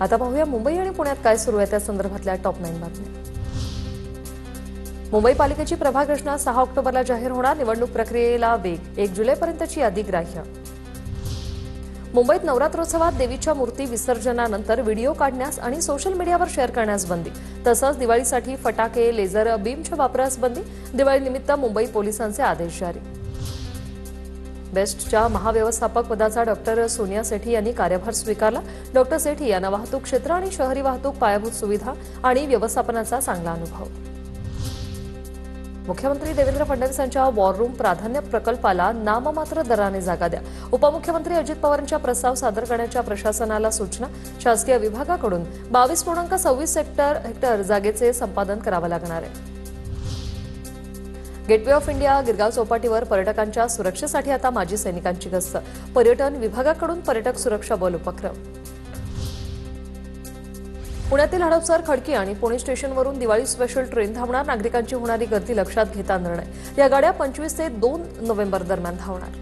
आता पाहूया मुंबई आणि पुण्यात काय सुरू आहे त्या संदर्भातल्या टॉप 9 बातम्या। मुंबई पालिकेची प्रभाग रचना 6 ऑक्टोबरला जाहीर होणार। निवडणूक प्रक्रियेला वेग। 1 जुलैपर्यंतची यादी ग्राह्य। मुंबईत नवरात्रोत्सवात देवीच्या मूर्ती विसर्जनानंतर व्हिडिओ काढण्यास आणि सोशल मीडियावर शेअर करण्यास बंदी। तसंच दिवाळीसाठी फटाके, लेझर बीमच्या वापरास बंदी। दिवाळीनिमित्त मुंबई पोलिसांचे आदेश जारी। बेस्टच्या महाव्यवस्थापक पदाचा डॉक्टर सोनिया सेठी यांनी कार्यभार स्वीकारला। डॉक्टर सेठी यांना वाहतूक क्षेत्र आणि शहरी वाहतूक, पायाभूत सुविधा आणि व्यवस्थापनाचा चांगला अनुभव। मुख्यमंत्री देवेंद्र फडणवीसांच्या वॉर रूम प्राधान्य प्रकल्पाला नाममात्र दराने जागा द्या। उपमुख्यमंत्री अजित पवारांच्या प्रस्ताव सादर करण्याच्या प्रशासनाला सूचना। शासकीय विभागाकडून 22.26 हेक्टर जागेचे संपादन करावं लागणार आहे। गेटवे ऑफ इंडिया गिरगाव चौपाटीवर पर्यटकांच्या सुरक्षेसाठी आता माजी सैनिकांची गस्त। पर्यटन विभागाकडून पर्यटक सुरक्षा बल उपक्रम। पुण्यातील हडपसर, खडकी आणि पुणे स्टेशनवरून दिवाळी स्पेशल ट्रेन धावणार। नागरिकांची होणारी गर्दी लक्षात घेता निर्णय। या गाड्या 25 ते 2 नोव्हेंबर दरम्यान धावणार।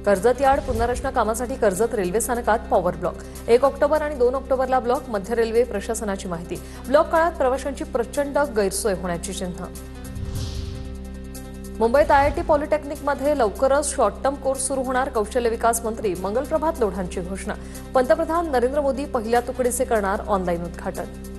कर्जत यार्ड पुनर्रचना कामासाठी कर्जत रेल्वे स्थानकात पॉवर ब्लॉक। 1 ऑक्टोबर आणि 2 ऑक्टोबरला ब्लॉक। मध्य रेल्वे प्रशासनाची माहिती। ब्लॉक काळात प्रवाशांची प्रचंड गैरसोय होण्याची चिन्ह। मुंबईत IIT पॉलिटेक्निकमध्ये लवकरच शॉर्ट टर्म कोर्स सुरू होणार। कौशल्य विकास मंत्री मंगलप्रभात लोढांची घोषणा। पंतप्रधान नरेंद्र मोदी पहिल्या तुकडीचे करणार ऑनलाईन उद्घाटन।